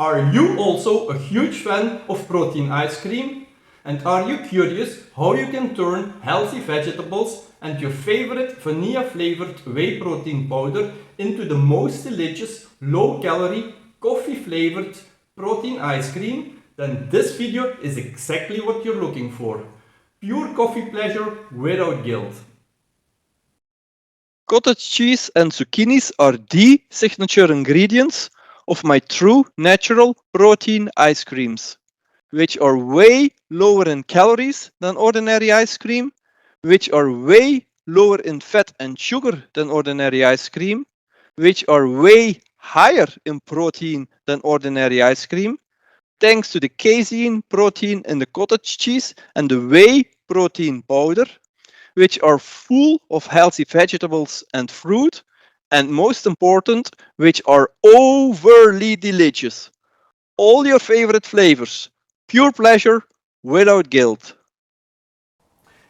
Are you also a huge fan of protein ice cream? And are you curious how you can turn healthy vegetables and your favorite vanilla flavored whey protein powder into the most delicious low-calorie coffee flavored protein ice cream? Then this video is exactly what you're looking for. Pure coffee pleasure without guilt. Cottage cheese and zucchinis are the signature ingredients of my true natural protein ice creams, which are way lower in calories than ordinary ice cream, which are way lower in fat and sugar than ordinary ice cream, which are way higher in protein than ordinary ice cream, thanks to the casein protein in the cottage cheese and the whey protein powder, which are full of healthy vegetables and fruit, and most important, which are overly delicious. All your favorite flavors, pure pleasure without guilt.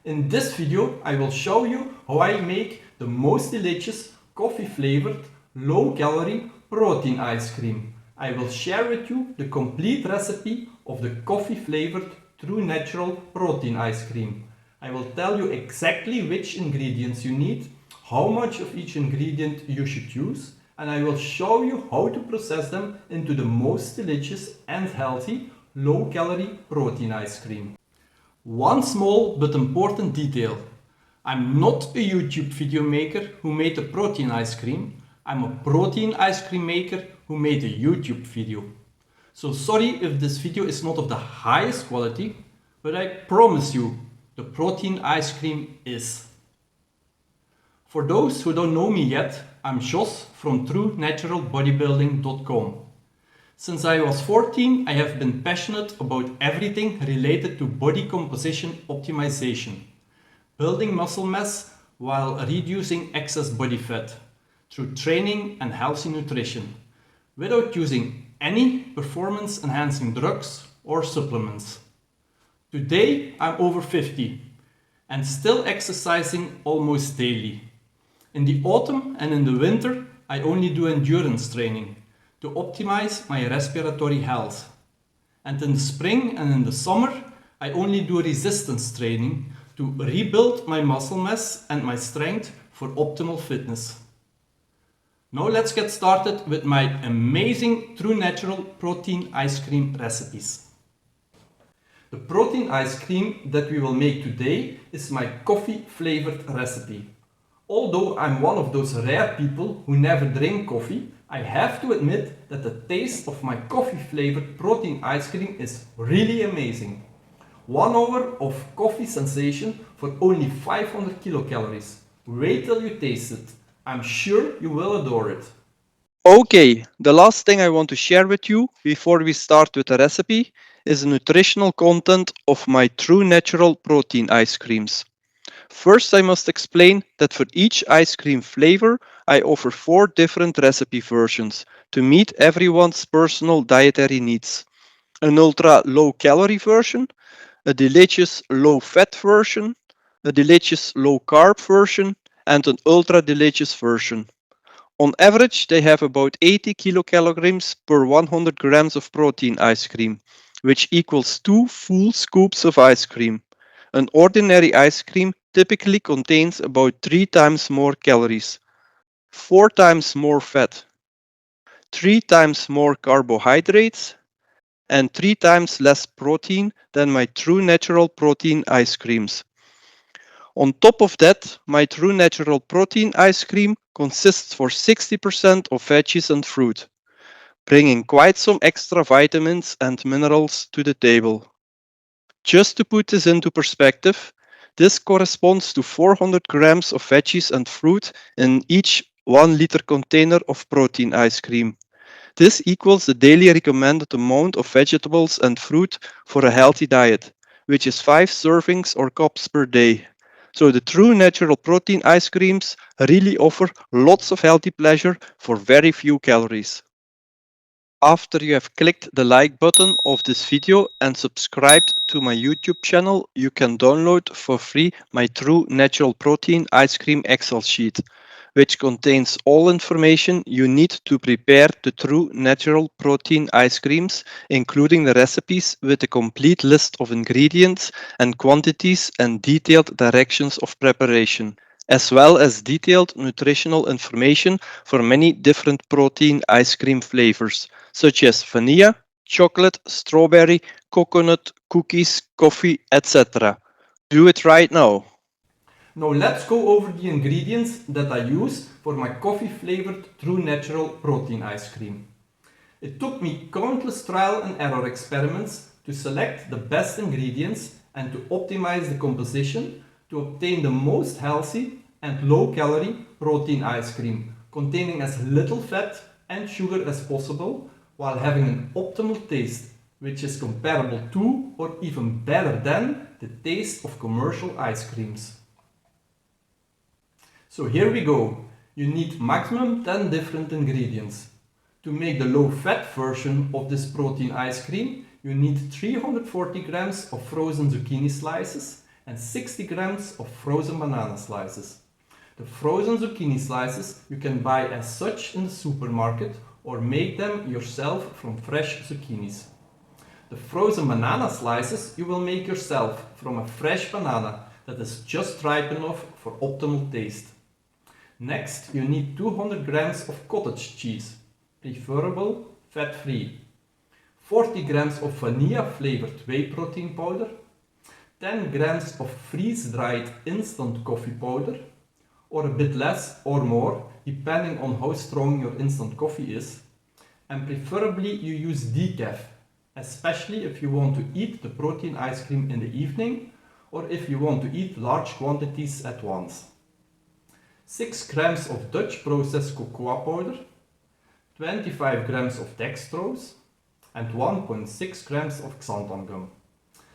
In this video I will show you how I make the most delicious coffee flavored low calorie protein ice cream. I will share with you the complete recipe of the coffee flavored true natural protein ice cream. I will tell you exactly which ingredients you need, how much of each ingredient you should use, and I will show you how to process them into the most delicious and healthy low calorie protein ice cream. One small but important detail. I'm not a YouTube video maker who made a protein ice cream. I'm a protein ice cream maker who made a YouTube video. So sorry if this video is not of the highest quality, but I promise you, the protein ice cream is. For those who don't know me yet, I'm Jos from TrueNaturalBodybuilding.com. Since I was 14, I have been passionate about everything related to body composition optimization, building muscle mass while reducing excess body fat through training and healthy nutrition, without using any performance enhancing drugs or supplements. Today I'm over 50 and still exercising almost daily. In the autumn and in the winter I only do endurance training to optimize my respiratory health. And in the spring and in the summer, I only do resistance training to rebuild my muscle mass and my strength for optimal fitness. Now let's get started with my amazing true natural protein ice cream recipes. The protein ice cream that we will make today is my coffee flavored recipe. Although I'm one of those rare people who never drink coffee, I have to admit that the taste of my coffee flavored protein ice cream is really amazing. 1 hour of coffee sensation for only 500 kilocalories. Wait till you taste it. I'm sure you will adore it. Okay, the last thing I want to share with you before we start with the recipe is the nutritional content of my true natural protein ice creams. First, I must explain that for each ice cream flavor, I offer 4 different recipe versions to meet everyone's personal dietary needs. An ultra low calorie version, a delicious low fat version, a delicious low carb version, and an ultra delicious version. On average, they have about 80 kilocalories per 100 grams of protein ice cream, which equals 2 full scoops of ice cream. An ordinary ice cream typically contains about 3 times more calories, 4 times more fat, 3 times more carbohydrates, and 3 times less protein than my true natural protein ice creams. On top of that, my true natural protein ice cream consists for 60% of veggies and fruit, bringing quite some extra vitamins and minerals to the table. Just to put this into perspective, this corresponds to 400 grams of veggies and fruit in each 1 liter container of protein ice cream. This equals the daily recommended amount of vegetables and fruit for a healthy diet, which is 5 servings or cups per day. So the true natural protein ice creams really offer lots of healthy pleasure for very few calories. After you have clicked the like button of this video and subscribed to my YouTube channel, you can download for free my true natural protein ice cream Excel sheet, which contains all information you need to prepare the true natural protein ice creams, including the recipes with a complete list of ingredients and quantities and detailed directions of preparation, as well as detailed nutritional information for many different protein ice cream flavors, such as vanilla, chocolate, strawberry, coconut, cookies, coffee, etc. Do it right now. Now let's go over the ingredients that I use for my coffee flavored true natural protein ice cream. It took me countless trial and error experiments to select the best ingredients and to optimize the composition to obtain the most healthy and low-calorie protein ice cream containing as little fat and sugar as possible while having an optimal taste which is comparable to or even better than the taste of commercial ice creams. So here we go. You need maximum 10 different ingredients. To make the low-fat version of this protein ice cream, you need 340 grams of frozen zucchini slices and 60 grams of frozen banana slices. The frozen zucchini slices you can buy as such in the supermarket or make them yourself from fresh zucchinis. The frozen banana slices you will make yourself from a fresh banana that is just ripe enough for optimal taste. Next, you need 200 grams of cottage cheese, preferable fat-free, 40 grams of vanilla flavored whey protein powder, 10 grams of freeze-dried instant coffee powder, or a bit less or more, depending on how strong your instant coffee is, and preferably you use decaf, especially if you want to eat the protein ice cream in the evening or if you want to eat large quantities at once. 6 grams of Dutch processed cocoa powder, 25 grams of dextrose, and 1.6 grams of xanthan gum.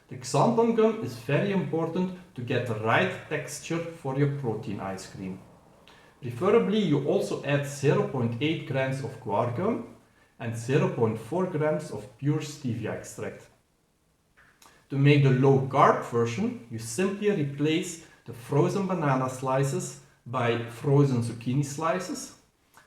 The xanthan gum is very important to get the right texture for your protein ice cream. Preferably you also add 0.8 grams of guar gum and 0.4 grams of pure stevia extract. To make the low carb version, you simply replace the frozen banana slices by frozen zucchini slices,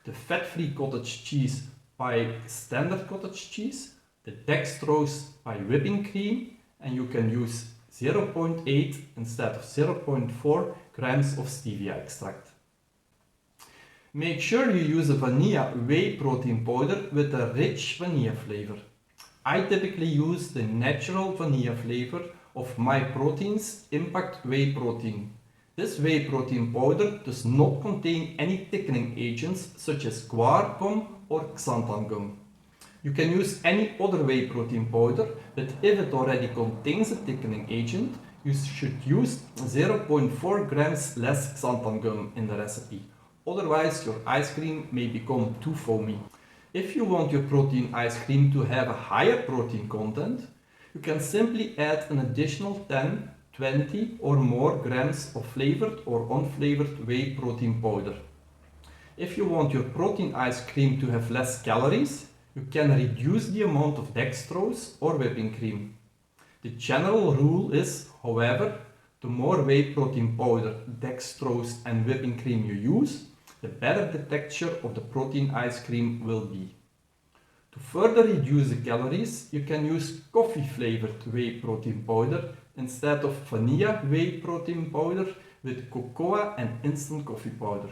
the fat-free cottage cheese by standard cottage cheese, the dextrose by whipping cream, and you can use 0.8 instead of 0.4 grams of stevia extract. Make sure you use a vanilla whey protein powder with a rich vanilla flavor. I typically use the natural vanilla flavor of My Protein's Impact Whey Protein. This whey protein powder does not contain any thickening agents such as guar gum or xanthan gum. You can use any other whey protein powder, but if it already contains a thickening agent, you should use 0.4 grams less xanthan gum in the recipe. Otherwise, your ice cream may become too foamy. If you want your protein ice cream to have a higher protein content, you can simply add an additional 10, 20 or more grams of flavored or unflavored whey protein powder. If you want your protein ice cream to have less calories, you can reduce the amount of dextrose or whipping cream. The general rule is, however, the more whey protein powder, dextrose and whipping cream you use, the better the texture of the protein ice cream will be. To further reduce the calories, you can use coffee flavored whey protein powder instead of vanilla whey protein powder with cocoa and instant coffee powder.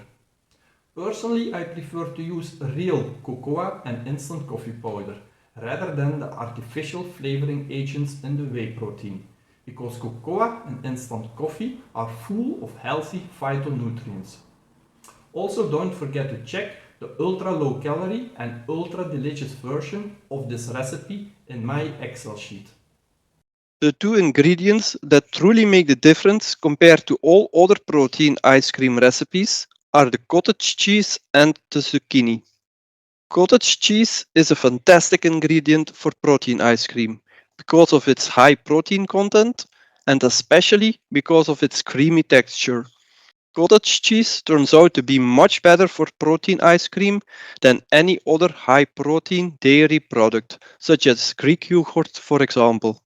Personally, I prefer to use real cocoa and instant coffee powder rather than the artificial flavoring agents in the whey protein, because cocoa and instant coffee are full of healthy phytonutrients. Also, don't forget to check the ultra low calorie and ultra delicious version of this recipe in my Excel sheet. The two ingredients that truly make the difference compared to all other protein ice cream recipes are the cottage cheese and the zucchini. Cottage cheese is a fantastic ingredient for protein ice cream because of its high protein content and especially because of its creamy texture. Cottage cheese turns out to be much better for protein ice cream than any other high protein dairy product, such as Greek yogurt, for example.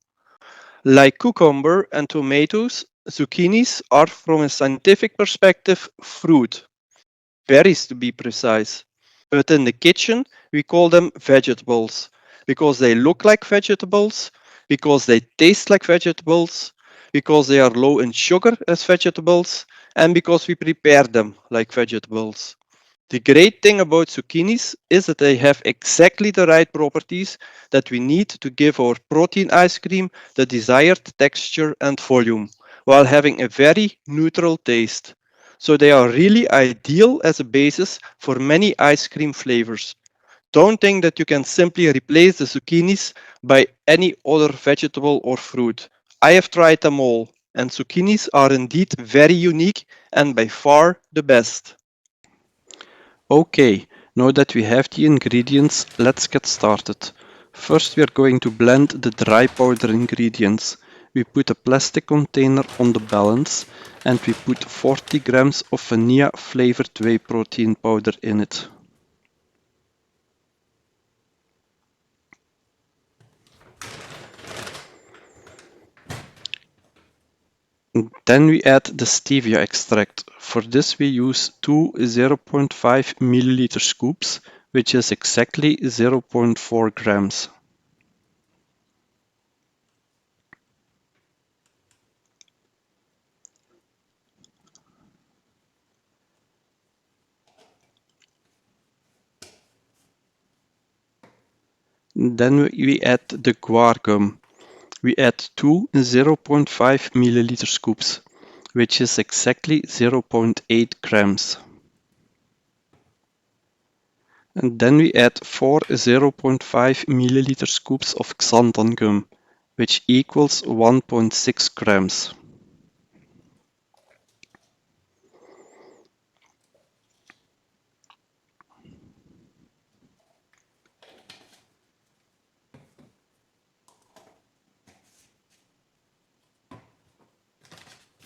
Like cucumber and tomatoes, zucchinis are, from a scientific perspective, fruit. berries to be precise. But in the kitchen, we call them vegetables because they look like vegetables, because they taste like vegetables, because they are low in sugar as vegetables, and because we prepare them like vegetables. The great thing about zucchinis is that they have exactly the right properties that we need to give our protein ice cream the desired texture and volume, while having a very neutral taste. So they are really ideal as a basis for many ice cream flavors. Don't think that you can simply replace the zucchinis by any other vegetable or fruit. I have tried them all, and zucchinis are indeed very unique and by far the best. Okay, now that we have the ingredients, let's get started. First, we are going to blend the dry powder ingredients. We put a plastic container on the balance and we put 40 grams of vanilla flavored whey protein powder in it. Then we add the stevia extract. For this we use two 0.5 milliliter scoops, which is exactly 0.4 grams. Then we add the guar gum. We add two 0.5 milliliter scoops, which is exactly 0.8 grams. And then we add four 0.5 milliliter scoops of xanthan gum, which equals 1.6 grams.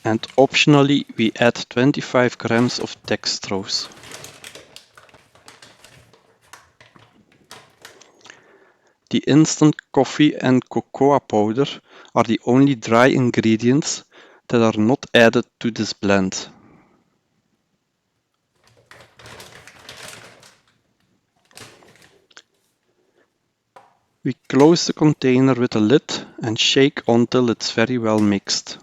And optionally, we add 25 grams of dextrose. The instant coffee and cocoa powder are the only dry ingredients that are not added to this blend. We close the container with a lid and shake until it's very well mixed.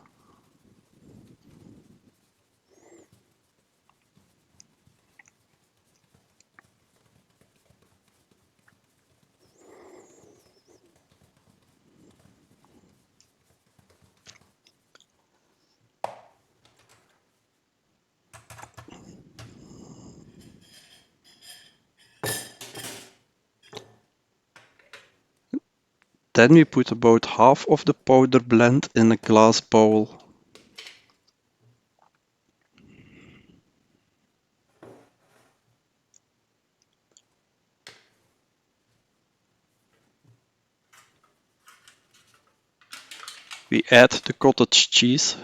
Then we put about half of the powder blend in a glass bowl. We add the cottage cheese.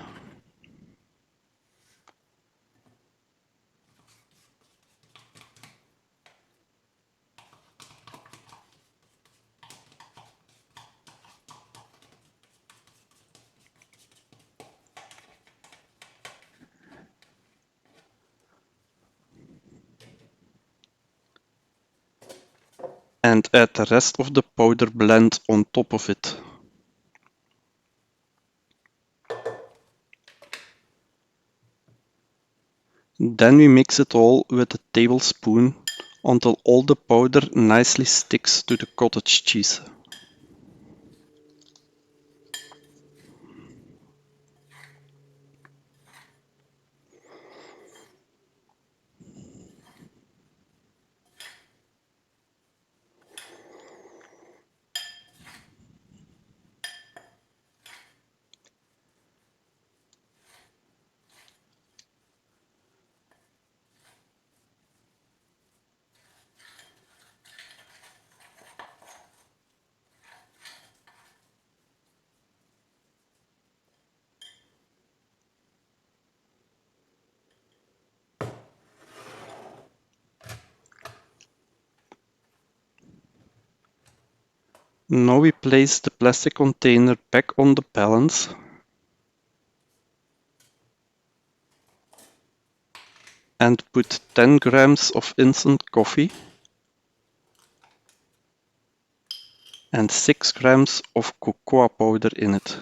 And add the rest of the powder blend on top of it. Then we mix it all with a tablespoon until all the powder nicely sticks to the cottage cheese. Now we place the plastic container back on the balance. and put 10 grams of instant coffee and 6 grams of cocoa powder in it.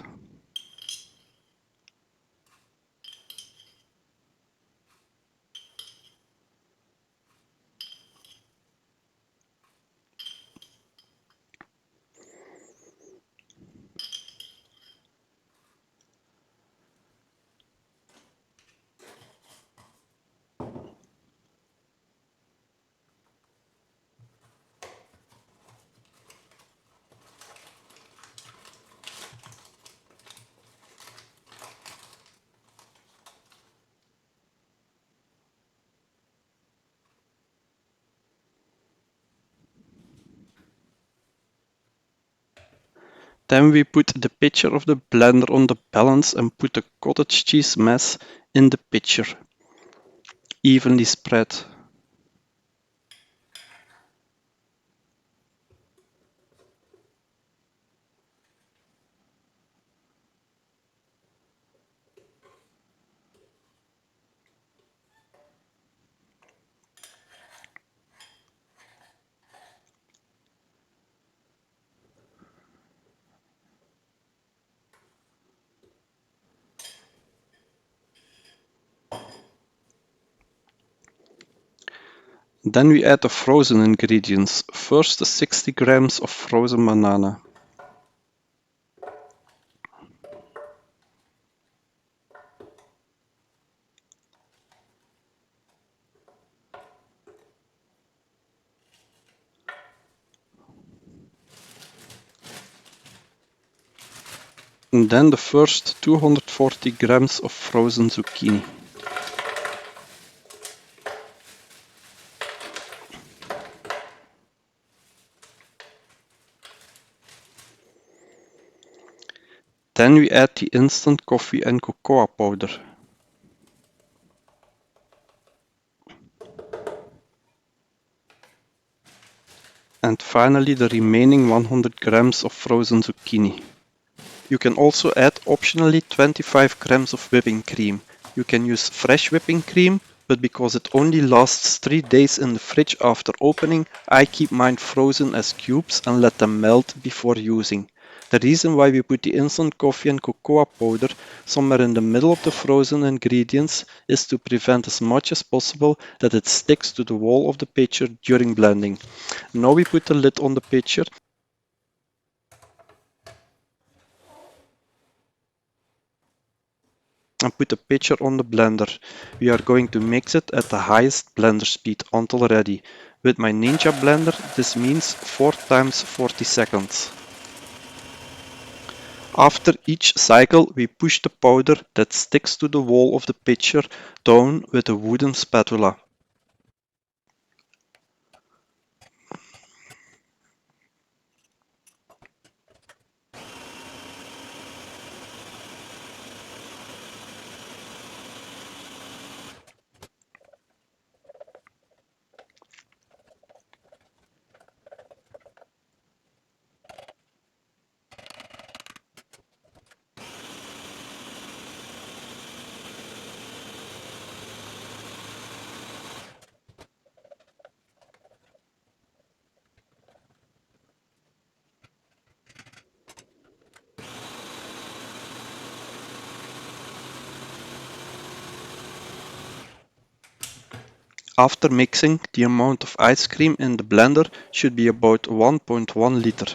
Then we put the pitcher of the blender on the balance and put the cottage cheese mass in the pitcher, evenly spread. Then we add the frozen ingredients. First 60 grams of frozen banana. And then the first 240 grams of frozen zucchini. Then we add the instant coffee and cocoa powder. And finally the remaining 100 grams of frozen zucchini. You can also add optionally 25 grams of whipping cream. You can use fresh whipping cream, but because it only lasts 3 days in the fridge after opening, I keep mine frozen as cubes and let them melt before using. The reason why we put the instant coffee and cocoa powder somewhere in the middle of the frozen ingredients is to prevent as much as possible that it sticks to the wall of the pitcher during blending. Now we put the lid on the pitcher and put the pitcher on the blender. We are going to mix it at the highest blender speed until ready. With my Ninja blender, this means 4 times 40 seconds. After each cycle, we push the powder that sticks to the wall of the pitcher down with a wooden spatula. After mixing, the amount of ice cream in the blender should be about 1.1 liter.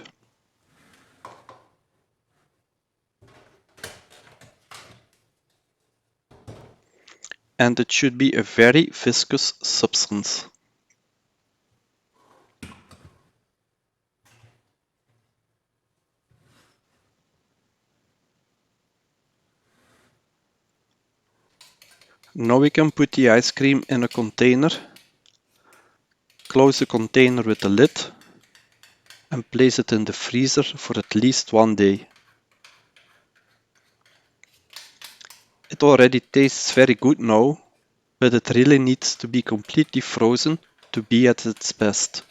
And it should be a very viscous substance. Now we can put the ice cream in a container, close the container with the lid, and place it in the freezer for at least 1 day. It already tastes very good now, but it really needs to be completely frozen to be at its best.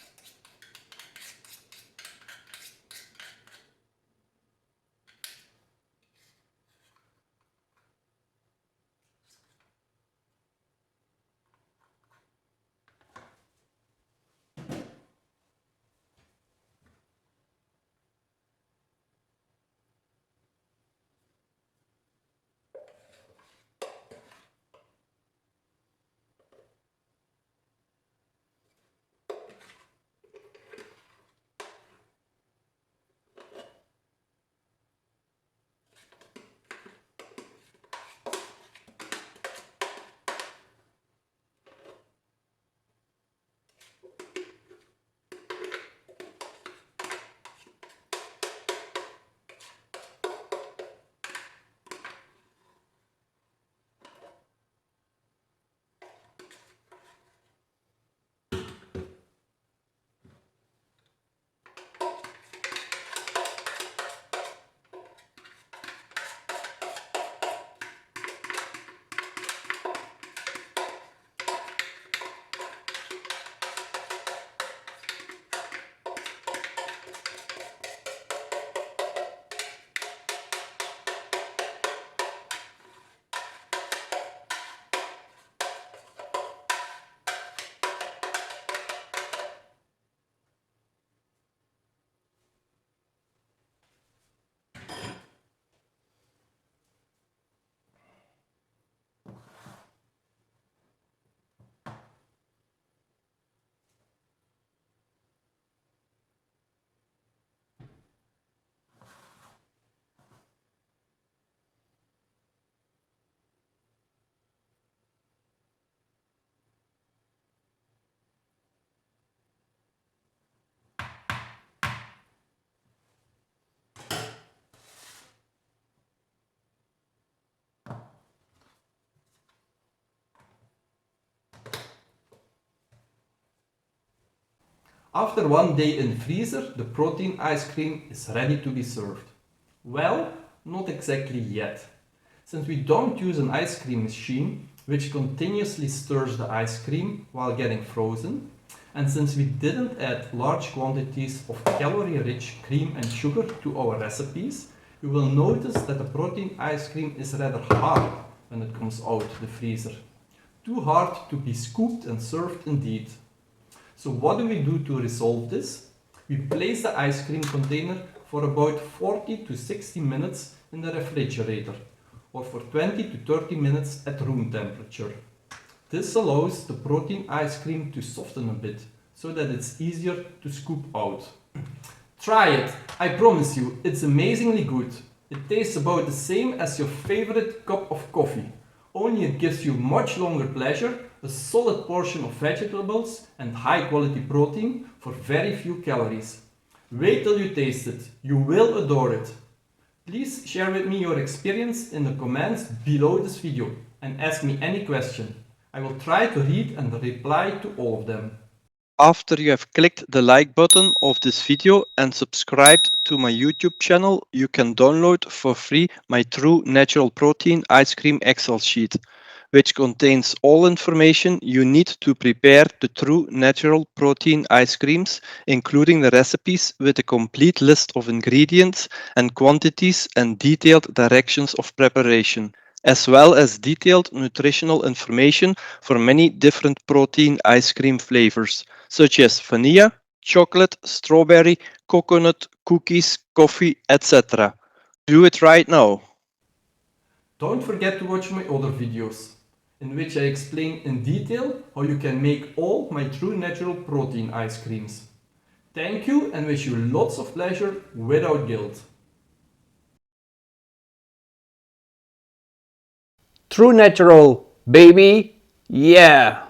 After one day in the freezer, the protein ice cream is ready to be served. Well, not exactly yet. Since we don't use an ice cream machine, which continuously stirs the ice cream while getting frozen, and since we didn't add large quantities of calorie-rich cream and sugar to our recipes, you will notice that the protein ice cream is rather hard when it comes out the freezer. Too hard to be scooped and served indeed. So what do we do to resolve this? We place the ice cream container for about 40 to 60 minutes in the refrigerator, or for 20 to 30 minutes at room temperature. This allows the protein ice cream to soften a bit, so that it's easier to scoop out. Try it! I promise you, it's amazingly good. It tastes about the same as your favorite cup of coffee, only it gives you much longer pleasure, a solid portion of vegetables and high quality protein for very few calories. Wait till you taste it, you will adore it. Please share with me your experience in the comments below this video and ask me any question. I will try to read and reply to all of them. After you have clicked the like button of this video and subscribed to my YouTube channel, you can download for free my True Natural Protein Ice Cream Excel sheet, which contains all information you need to prepare the True Natural Protein Ice Creams, including the recipes with a complete list of ingredients and quantities and detailed directions of preparation, as well as detailed nutritional information for many different protein ice cream flavors, such as vanilla, chocolate, strawberry, coconut, cookies, coffee, etc. Do it right now. Don't forget to watch my other videos, in which I explain in detail how you can make all my True Natural Protein ice creams. Thank you and wish you lots of pleasure without guilt. True natural, baby. Yeah.